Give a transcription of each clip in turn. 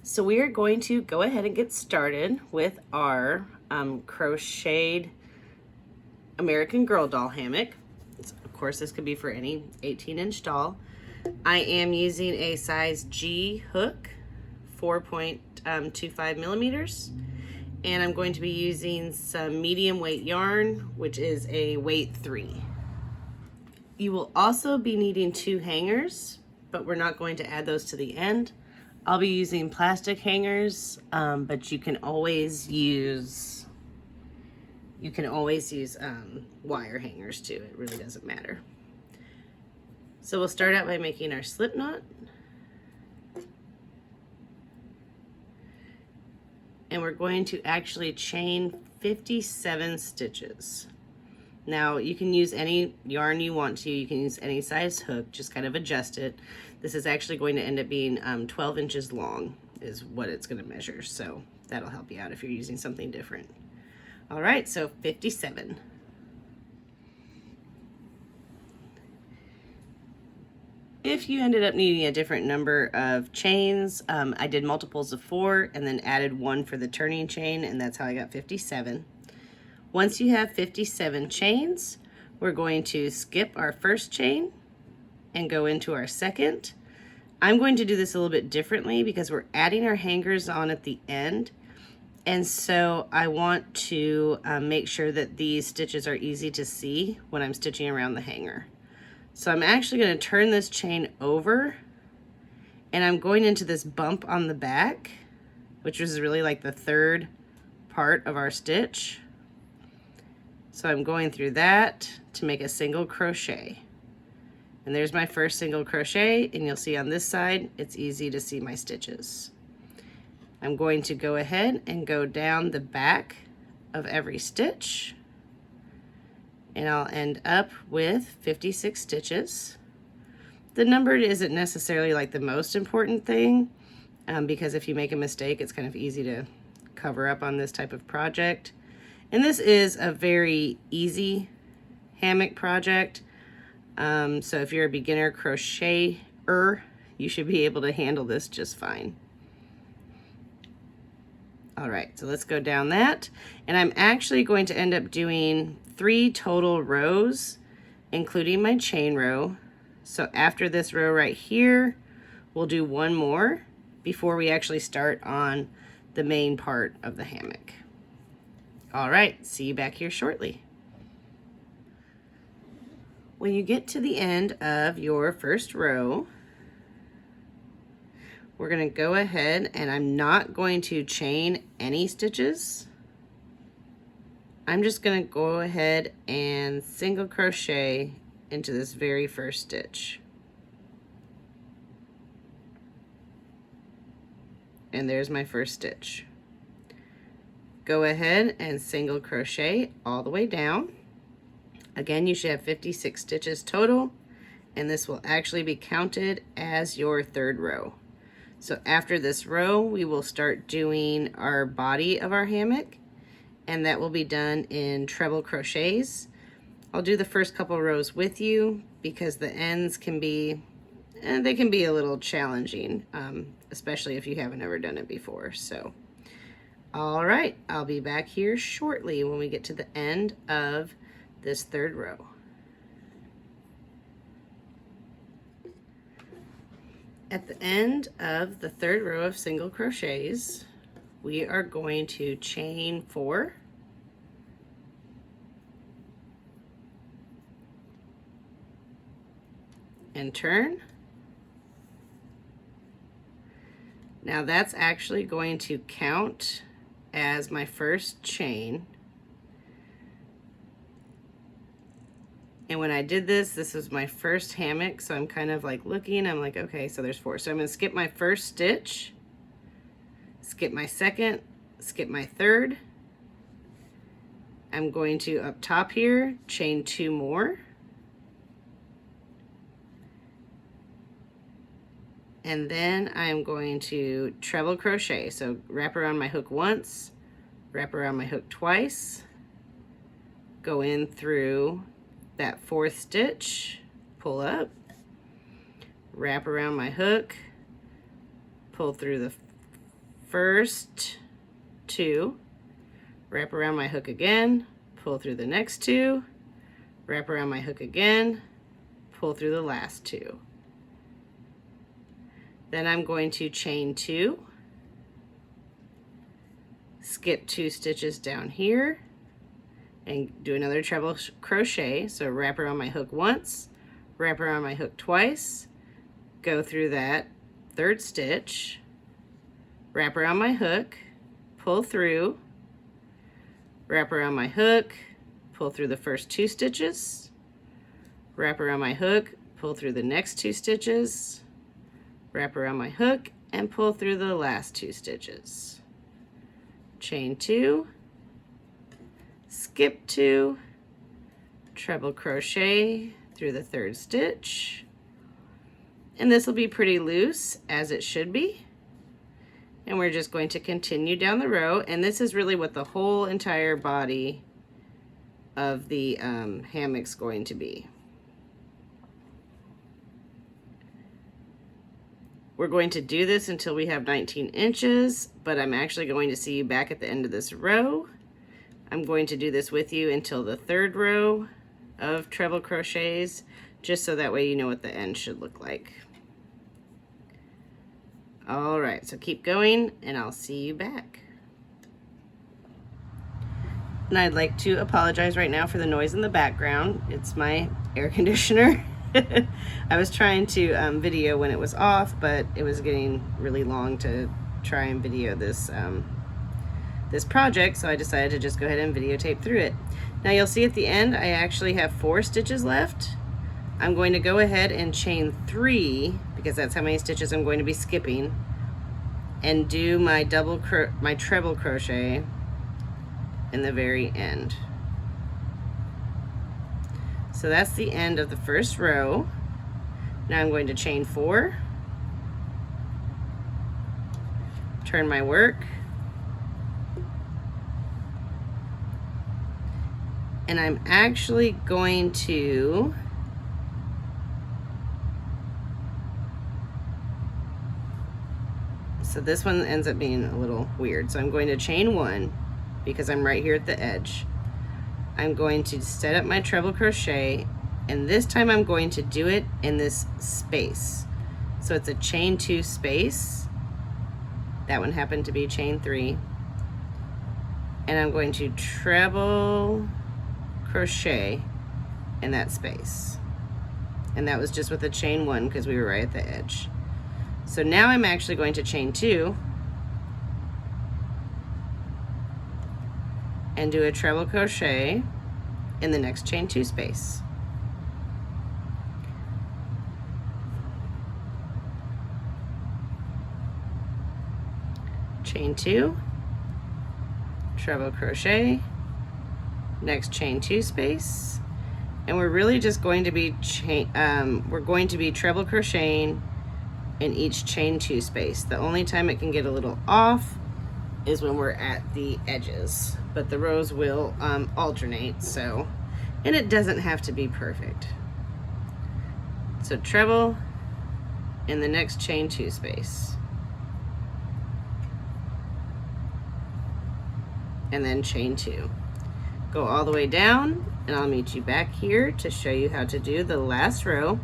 So we are going to go ahead and get started with our crocheted American Girl doll hammock. Of course, this could be for any 18-inch doll. I am using a size G hook, 4.25 millimeters, and I'm going to be using some medium weight yarn, which is a weight 3. You will also be needing 2 hangers, but we're not going to add those to the end. I'll be using plastic hangers, but you can always use wire hangers too. It really doesn't matter. So we'll start out by making our slip knot. And we're going to actually chain 57 stitches. Now you can use any yarn you want to. You can use any size hook, just kind of adjust it. This is actually going to end up being 12 inches long is what it's going to measure. So that'll help you out if you're using something different. All right, so 57. If you ended up needing a different number of chains, I did multiples of 4 and then added 1 for the turning chain, and that's how I got 57. Once you have 57 chains, we're going to skip our first chain and go into our second. I'm going to do this a little bit differently because we're adding our hangers on at the end. And so I want to make sure that these stitches are easy to see when I'm stitching around the hanger. So I'm actually going to turn this chain over, and I'm going into this bump on the back, which is really like the third part of our stitch. So I'm going through that to make a single crochet. And there's my first single crochet, and you'll see on this side, it's easy to see my stitches. I'm going to go ahead and go down the back of every stitch, and I'll end up with 56 stitches. The number isn't necessarily like the most important thing, because if you make a mistake, it's kind of easy to cover up on this type of project. And this is a very easy hammock project. So if you're a beginner crocheter, you should be able to handle this just fine. All right, so let's go down that. And I'm actually going to end up doing 3 total rows, including my chain row. So after this row right here, we'll do 1 more before we actually start on the main part of the hammock. All right, see you back here shortly. When you get to the end of your first row, we're going to go ahead, and I'm not going to chain any stitches. I'm just going to go ahead and single crochet into this very first stitch. And there's my first stitch. Go ahead and single crochet all the way down. Again, you should have 56 stitches total, and this will actually be counted as your third row. So after this row, we will start doing our body of our hammock, and that will be done in treble crochets. I'll do the first couple rows with you because the ends can be, they can be a little challenging, especially if you haven't ever done it before. So, all right, I'll be back here shortly when we get to the end of this third row. At the end of the third row of single crochets, we are going to chain 4, and turn. Now that's actually going to count as my first chain. And when I did this, this was my first hammock, so I'm kind of like looking, I'm like, okay, so there's 4. So I'm going to skip my first stitch, skip my second, skip my third. I'm going to, up top here, chain 2 more. And then I'm going to treble crochet. So wrap around my hook once, wrap around my hook twice, go in through that 4th stitch, pull up, wrap around my hook, pull through the first 2, wrap around my hook again, pull through the next 2, wrap around my hook again, pull through the last 2. Then I'm going to chain 2, skip 2 stitches down here, and do another treble crochet. So wrap around my hook once, wrap around my hook twice, go through that 3rd stitch, wrap around my hook, pull through, wrap around my hook, pull through the first 2 stitches, wrap around my hook, pull through the next 2 stitches, wrap around my hook, and pull through the last 2 stitches. Chain 2, skip 2, treble crochet through the 3rd stitch, and this will be pretty loose, as it should be. And we're just going to continue down the row, and this is really what the whole entire body of the hammock's going to be. We're going to do this until we have 19 inches, but I'm actually going to see you back at the end of this row. I'm going to do this with you until the 3rd row of treble crochets, just so that way you know what the end should look like. All right, so keep going and I'll see you back. And I'd like to apologize right now for the noise in the background. It's my air conditioner. I was trying to video when it was off, but it was getting really long to try and video this this project, so I decided to just go ahead and videotape through it. Now you'll see at the end I actually have 4 stitches left. I'm going to go ahead and chain 3, because that's how many stitches I'm going to be skipping, and do my treble crochet in the very end. So that's the end of the first row. Now I'm going to chain 4, turn my work, and I'm actually going to so this one ends up being a little weird. So I'm going to chain 1 because I'm right here at the edge. I'm going to set up my treble crochet, and this time I'm going to do it in this space. So it's a chain 2 space. That one happened to be chain 3. And I'm going to treble crochet in that space. And that was just with a chain 1 because we were right at the edge. So now I'm actually going to chain 2 and do a treble crochet in the next chain 2 space. Chain 2, treble crochet, next chain 2 space, and we're really just going to be treble crocheting in each chain 2 space. The only time it can get a little off is when we're at the edges, but the rows will alternate, so, and it doesn't have to be perfect. So treble in the next chain 2 space, and then chain 2. Go all the way down, and I'll meet you back here to show you how to do the last row.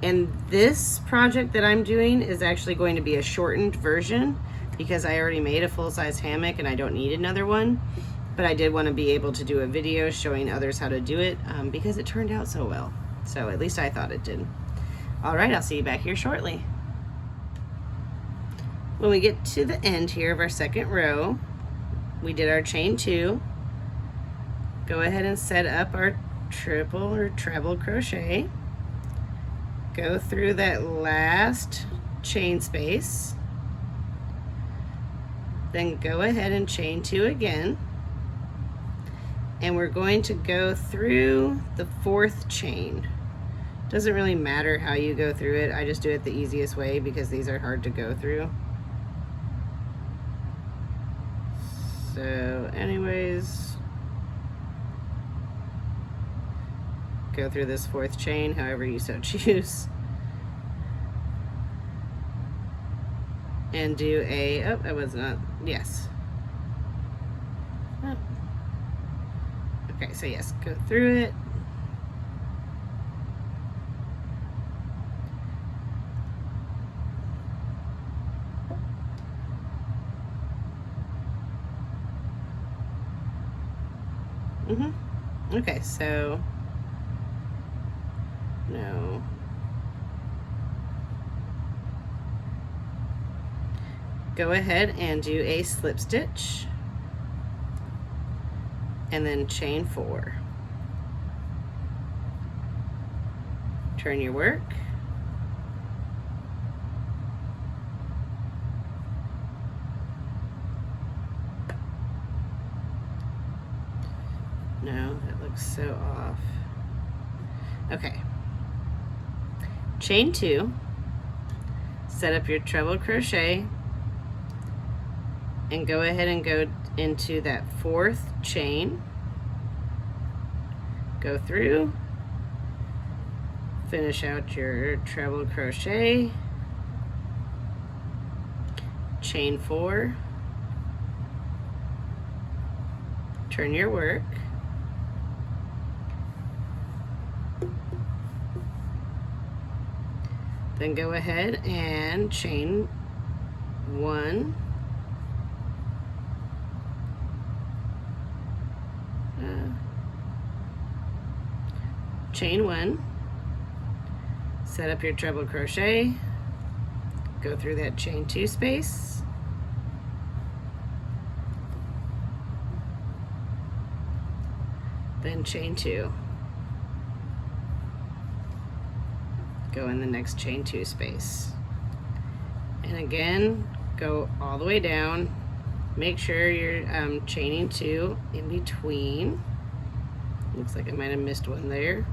And this project that I'm doing is actually going to be a shortened version because I already made a full-size hammock and I don't need another one. But I did want to be able to do a video showing others how to do it because it turned out so well. So at least I thought it did. All right, I'll see you back here shortly. When we get to the end here of our second row, we did our chain 2. Go ahead and set up our triple or treble crochet. Go through that last chain space, then go ahead and chain 2 again, and we're going to go through the 4th chain. Doesn't really matter how you go through it, I just do it the easiest way because these are hard to go through. So anyways, go through this 4th chain however you so choose. and do a, oh, I was not, yes. Oh. Okay, so yes, go through it. Okay, so no. Go ahead and do a slip stitch and then chain 4. Turn your work. No, that looks so off. Okay. Chain 2, set up your treble crochet, and go ahead and go into that 4th chain. Go through, finish out your treble crochet, chain 4, turn your work, then go ahead and chain 1, chain 1, set up your treble crochet, go through that chain 2 space, then chain 2, go in the next chain 2 space, and again go all the way down. Make sure you're chaining 2 in between. Looks like I might have missed one there.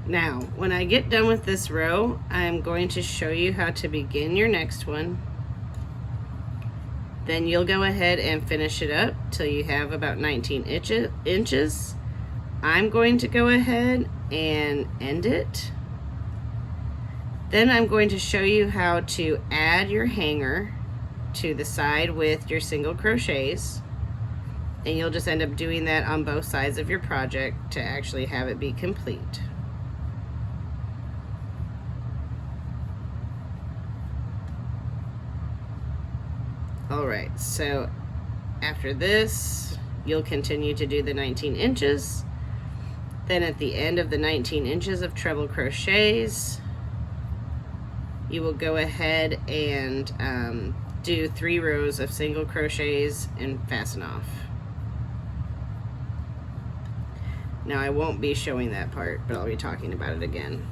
Now, when I get done with this row, I'm going to show you how to begin your next one. Then you'll go ahead and finish it up till you have about 19 inches. I'm going to go ahead and end it. Then I'm going to show you how to add your hanger to the side with your single crochets. And you'll just end up doing that on both sides of your project to actually have it be complete. Alright, so after this, you'll continue to do the 19 inches. Then at the end of the 19 inches of treble crochets, you will go ahead and do 3 rows of single crochets and fasten off. Now I won't be showing that part, but I'll be talking about it again.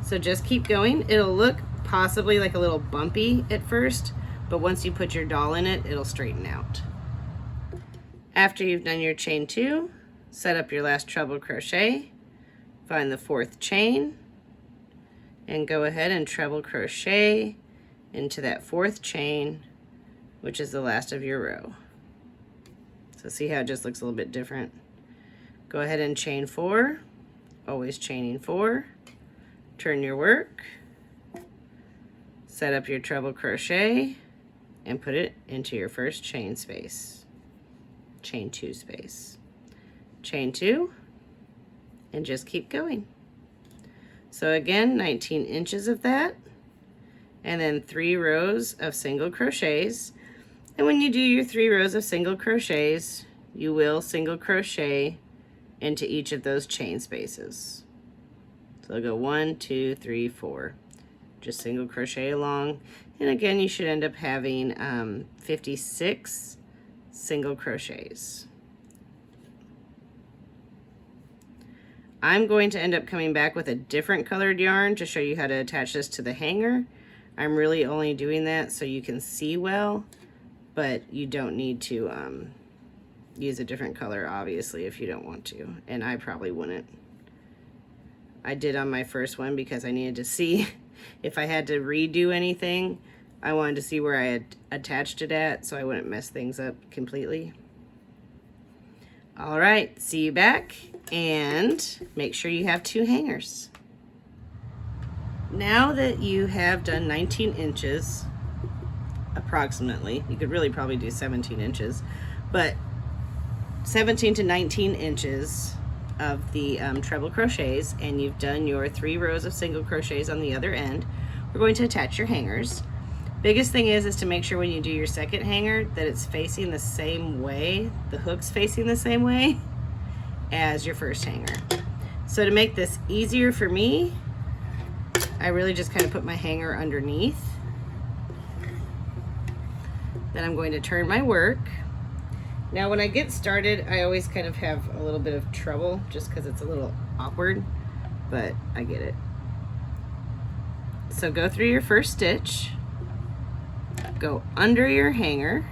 So just keep going. It'll look possibly like a little bumpy at first, but once you put your doll in it, it'll straighten out. After you've done your chain 2, set up your last treble crochet, find the 4th chain, and go ahead and treble crochet into that 4th chain, which is the last of your row. So see how it just looks a little bit different? Go ahead and chain 4, always chaining 4, turn your work, set up your treble crochet, and put it into your first chain space, chain 2 space, chain 2, and just keep going. So again, 19 inches of that, and then 3 rows of single crochets. And when you do your 3 rows of single crochets, you will single crochet into each of those chain spaces. So I'll go 1, 2, 3, 4. Just single crochet along, and again you should end up having 56 single crochets. I'm going to end up coming back with a different colored yarn to show you how to attach this to the hanger. I'm really only doing that so you can see well, but you don't need to use a different color obviously if you don't want to, and I probably wouldn't. I did on my first one because I needed to see if I had to redo anything. I wanted to see where I had attached it at so I wouldn't mess things up completely. All right, see you back, and make sure you have 2 hangers. Now that you have done 19 inches, approximately, you could really probably do 17 inches, but 17 to 19 inches of the treble crochets, and you've done your 3 rows of single crochets on the other end, we're going to attach your hangers. Biggest thing is to make sure when you do your second hanger that it's facing the same way, the hook's facing the same way as your first hanger. So to make this easier for me, I really just kind of put my hanger underneath. Then I'm going to turn my work. Now when I get started, I always kind of have a little bit of trouble just because it's a little awkward, but I get it. So go through your first stitch, go under your hanger,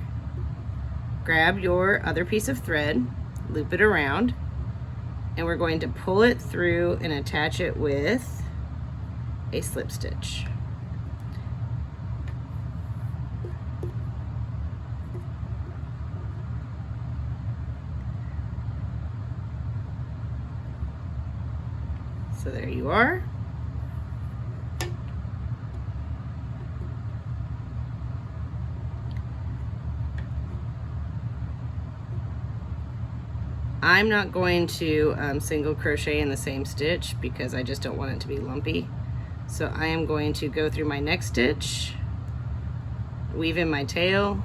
grab your other piece of thread, loop it around, and we're going to pull it through and attach it with a slip stitch. So there you are. I'm not going to single crochet in the same stitch because I just don't want it to be lumpy. So I am going to go through my next stitch, weave in my tail,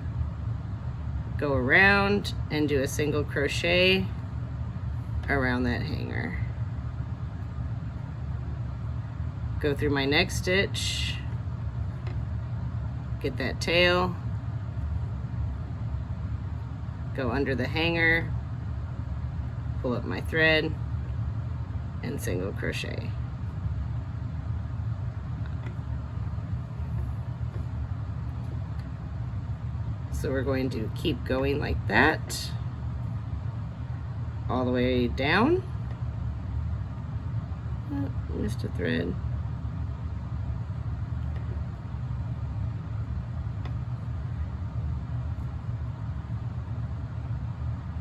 go around and do a single crochet around that hanger. Go through my next stitch, get that tail, go under the hanger, pull up my thread, and single crochet. So we're going to keep going like that all the way down. Oh, missed a thread.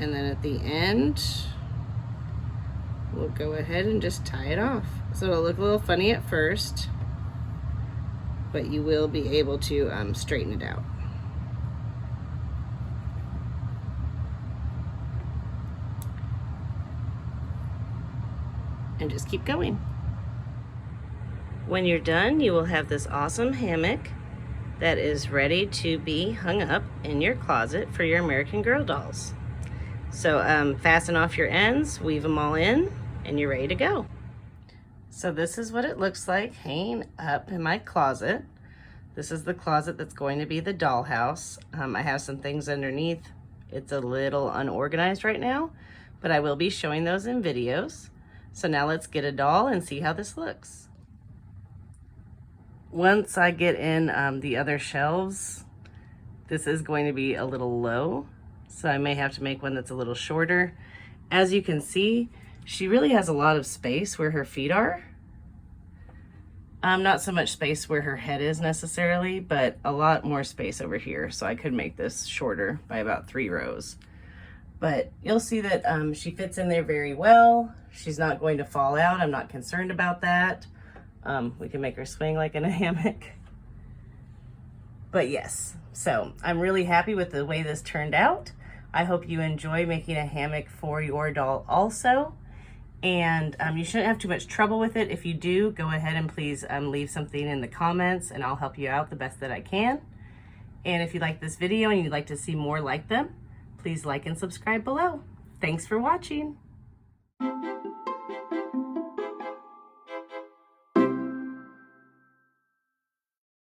And then at the end, we'll go ahead and just tie it off. So it'll look a little funny at first, but you will be able to straighten it out. And just keep going. When you're done, you will have this awesome hammock that is ready to be hung up in your closet for your American Girl dolls. So fasten off your ends, weave them all in, and you're ready to go. So this is what it looks like hanging up in my closet. This is the closet that's going to be the dollhouse. I have some things underneath. It's a little unorganized right now, but I will be showing those in videos. So now let's get a doll and see how this looks. Once I get in the other shelves, this is going to be a little low. So I may have to make one that's a little shorter. As you can see, she really has a lot of space where her feet are. Not so much space where her head is necessarily, but a lot more space over here. So I could make this shorter by about 3 rows. But you'll see that she fits in there very well. She's not going to fall out. I'm not concerned about that. We can make her swing like in a hammock. But yes, so I'm really happy with the way this turned out. I hope you enjoy making a hammock for your doll also. And you shouldn't have too much trouble with it. If you do, go ahead and please leave something in the comments and I'll help you out the best that I can. And if you like this video and you'd like to see more like them, please like and subscribe below. Thanks for watching.